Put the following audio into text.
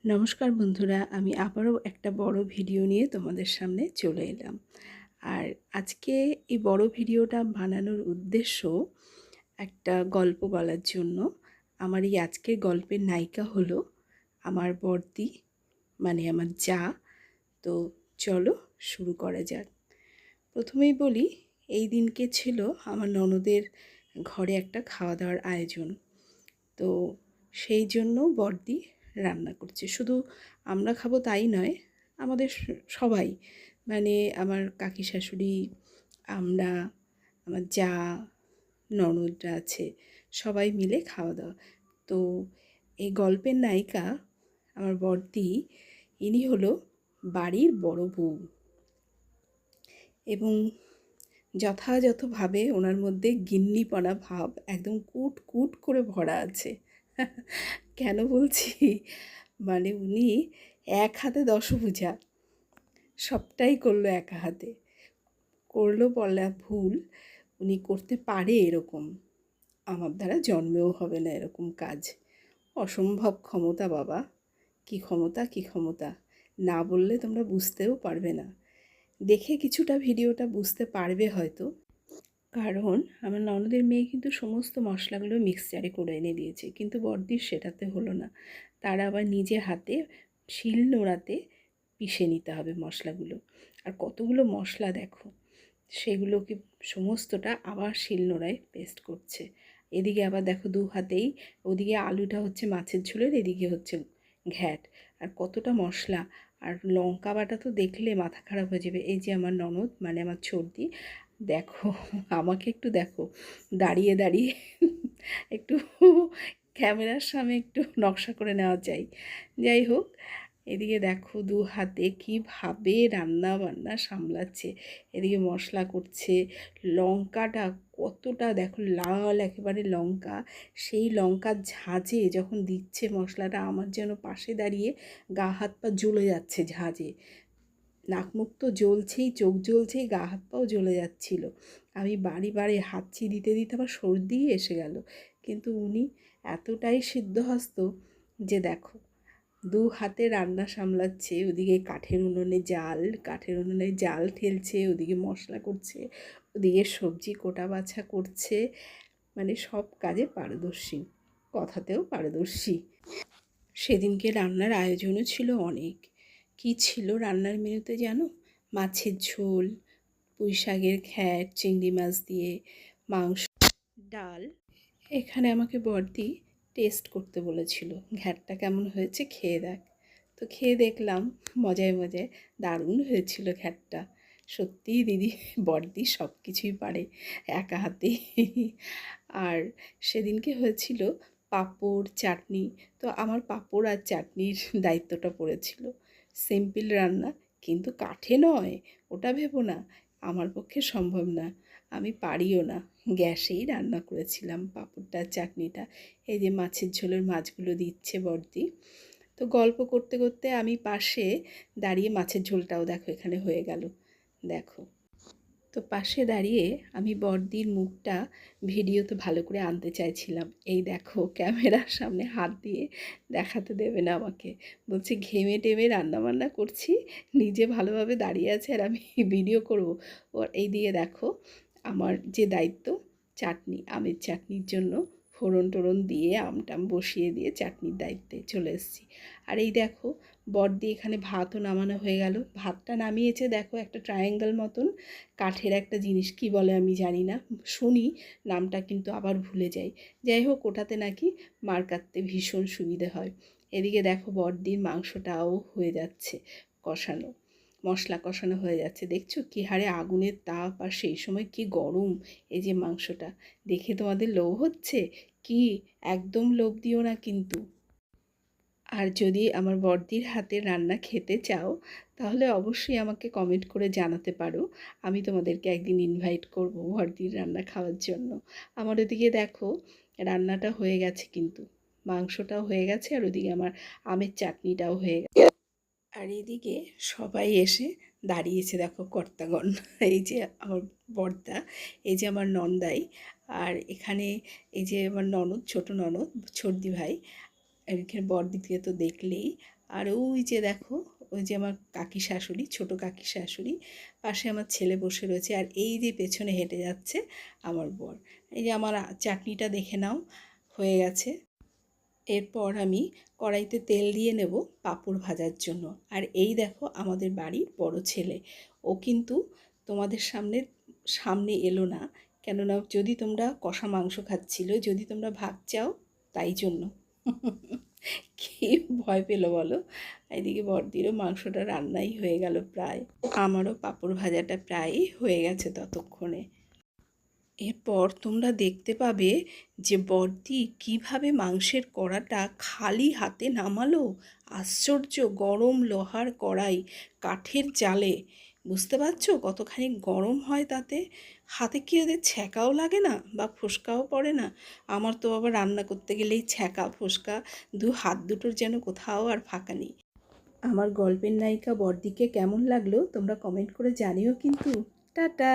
নমস্কার বন্ধুরা, আমি আবারও একটা বড় ভিডিও নিয়ে তোমাদের সামনে চলে এলাম। আর আজকে এই বড় ভিডিওটা বানানোর উদ্দেশ্য একটা গল্প বলার জন্য। আমার এই আজকের গল্পের নায়িকা হলো আমার বড়দি, মানে আমার জা। তো চলো শুরু করা যাক। প্রথমেই বলি, এই দিনকে ছিল আমার ননদের ঘরে একটা খাওয়া দাওয়ার আয়োজন। তো সেই জন্য বড়দি রান্না করছে। শুধু আমরা খাবো তাই নয়, আমাদের সবাই, মানে আমার কাকি শাশুড়ি, আমরা, আমার যা, ননদরা আছে, সবাই মিলে খাওয়া দাওয়া। তো এই গল্পের নায়িকা আমার বড়দি, ইনি হলো বাড়ির বড় বউ এবং যথাযথভাবে ওনার মধ্যে গিন্নিপনা ভাব একদম কুট কুট করে ভরা আছে। কেন বলছি, মানে উনি এক হাতে দশভুজা, সবটাই করলো একা হাতে। করলো বলা ভুল, উনি করতে পারে এরকম। আমার দ্বারা জন্মেও হবে না এরকম কাজ। অসম্ভব ক্ষমতা বাবা, কি ক্ষমতা কি ক্ষমতা, না বললে তোমরা বুঝতেও পারবে না। দেখে কিছুটা ভিডিওটা বুঝতে পারবে হয়তো। কারণ আমার ননদের মেয়ে কিন্তু সমস্ত মশলাগুলো মিক্সচারে করে এনে দিয়েছে, কিন্তু বড়দির সেটাতে হলো না। তারা আবার নিজে হাতে শিল নোড়াতে পিষে নিতে হবে মশলাগুলো। আর কতগুলো মশলা দেখো, সেগুলোকে সমস্তটা আবার শিল নোড়ায় পেস্ট করছে। এদিকে আবার দেখো দু হাতেই, ওদিকে আলুটা হচ্ছে মাছের ঝোলের, এদিকে হচ্ছে ঘ্যাট, আর কতটা মশলা। আর লঙ্কা বাটা তো দেখলে মাথা খারাপ হয়ে যাবে। এই যে আমার ননদ, মানে আমার ছোটদি, দেখো, আমাকে একটু দেখো, দাঁড়িয়ে দাঁড়িয়ে একটু ক্যামেরার সামনে একটু নকশা করে নেওয়া চাই। যাই হোক, এদিকে দেখো দু হাতে কীভাবে রান্না বান্না সামলাচ্ছে। এদিকে মশলা করছে, লঙ্কাটা কতটা দেখো লাল একেবারে লঙ্কা, সেই লঙ্কার ঝাঁঝে যখন দিচ্ছে মশলাটা, আমার যেন পাশে দাঁড়িয়ে গা হাত পা জ্বলে যাচ্ছে ঝাঁঝে। নাক মুখ তো জ্বলছেই, চোখ জ্বলছেই, গা হাত পাও জ্বলে যাচ্ছিল। আমি বাড়ি বাড়ি হাঁচি দিতে দিতে আমার সর্দিই এসে গেল। কিন্তু উনি এতটাই সিদ্ধহস্ত যে দেখো দু হাতে রান্না সামলাচ্ছে, ওদিকে কাঠের উনুনে জাল ঠেলছে, ওদিকে মশলা করছে, ওদিকে সবজি কোটা বাছা করছে, মানে সব কাজে পারদর্শী, কথাতেও পারদর্শী। সেদিনকে রান্নার আয়োজনও ছিল অনেক। কি ছিল রান্নার মেনুতে জানো? মাছের ঝোল, পুঁই শাকের ঘ্যাট চিংড়ি মাছ দিয়ে, মাংস, ডাল। এখানে আমাকে বড়দি টেস্ট করতে বলেছিল, ঘ্যাটটা কেমন হয়েছে খেয়ে দেখ। তো খেয়ে দেখলাম, মজায় মজায় দারুণ হয়েছিল ঘ্যাটটা। সত্যিই দিদি, বড়দি সব কিছুই পারে একা হাতে। আর সেদিনকে হয়েছিল পাঁপড় চাটনি। তো আমার পাঁপড় আর চাটনির দায়িত্বটা পড়েছিল। সিম্পল রান্না, কিন্তু কাঠে নয়, ওটা ভেবো না, আমার পক্ষে সম্ভব না, আমি পারিও না। গ্যাসেই রান্না করেছিলাম পাঁপড়টা চাটনিটা। এই যে মাছের ঝোলের মাছগুলো দিচ্ছে বড়দি। তো গল্প করতে করতে আমি পাশে দাঁড়িয়ে, মাছের ঝোলটাও দেখো এখানে হয়ে গেল, দেখো। তো পাশে দাঁড়িয়ে আমি বড়দির মুখটা ভিডিওতে ভালো করে আনতে চাইছিলাম। এই দেখো ক্যামেরার সামনে হাত দিয়ে দেখাতে দেবে না আমাকে, বলছে ঘেমে টেমে রান্নাবান্না করছি, নিজে ভালোভাবে দাঁড়িয়ে আছে আর আমি ভিডিও করব। ওর এই দিয়ে দেখো আমার যে দায়িত্ব, চাটনি, আমের চাটনির জন্য ফোড়ন টোড়ন দিয়ে আমটাম বসিয়ে দিয়ে চাটনির দায়িত্বে চলে এসেছি। আর এই দেখো বড়দি এখানে ভাতও নামানো হয়ে গেল। ভাতটা নামিয়েছে দেখো একটা ট্রায়াঙ্গেল মতন কাঠের একটা জিনিস, কি বলে আমি জানি না, শুনি নামটা কিন্তু আবার ভুলে যাই। যাই হোক, ওটাতে নাকি মার কাটতে ভীষণ সুবিধে হয়। এদিকে দেখো বড়দির মাংসটাও হয়ে যাচ্ছে কষানো, মশলা কষানো হয়ে যাচ্ছে। দেখছো কী হারে আগুনের তাপ, আর সেই সময় কি গরম। এই যে মাংসটা দেখে তোমাদের লোভ হচ্ছে কি? একদম লোভ দিও না কিন্তু। আর যদি আমার বড়দির হাতের রান্না খেতে চাও, তাহলে অবশ্যই আমাকে কমেন্ট করে জানাতে পারো। আমি তোমাদেরকে একদিন ইনভাইট করব বড়দির রান্না খাওয়ার জন্য। আমার ওদিকে দেখো রান্নাটা হয়ে গেছে, কিন্তু মাংসটাও হয়ে গেছে, আর ওদিকে আমার আমের চাটনিটাও হয়ে গেছে। আর এদিকে সবাই এসে দাঁড়িয়েছে দেখো কর্তাগণ। এই যে আমার বড়দা, এই যে আমার নন্দাই, আর এখানে এই যে আমার ননদ, ছোট ননদ, ছোটদি ভাই, এখানে বড়দিকে তো দেখলেই। আর ওই যে দেখো, ওই যে আমার কাকি শাশুড়ি, ছোটো কাকি শাশুড়ি, পাশে আমার ছেলে বসে রয়েছে, আর এই যে পেছনে হেঁটে যাচ্ছে আমার বর। এই যে আমার চাটনিটা দেখে নাও হয়ে গেছে। এরপর আমি কড়াইতে তেল দিয়ে নেব পাঁপড় ভাজার জন্য। আর এই দেখো আমাদের বাড়ির বড় ছেলে, ও কিন্তু তোমাদের সামনে এলো না, কেননা যদি তোমরা কষা মাংস খাচ্ছিল, যদি তোমরা ভাগ চাও তাই জন্য। কি ভয় পেলো বলো। এদিকে বড়দিরও মাংসটা রান্নাই হয়ে গেল প্রায়, আমারও পাঁপড় ভাজাটা প্রায়ই হয়ে গেছে ততক্ষণে। এরপর তোমরা দেখতে পাবে যে বড়দি কিভাবে মাংসের কড়াটা খালি হাতে নামালো। আশ্চর্য, গরম লোহার কড়াই, কাঠের জালে, বুঝতে পারছো কতখানি গরম হয় তাতে। হাতে কি ওদের ছ্যাঁকাও লাগে না বা ফোসকাও পড়ে না? আমার তো আবার রান্না করতে গেলেই ছ্যাঁকা ফোসকা, হাত দুটোর যেন কোথাও আর ফাঁকা নেই। আমার গল্পের নায়িকা বড়দিকে কেমন লাগলো তোমরা কমেন্ট করে জানিও কিন্তু। টাটা।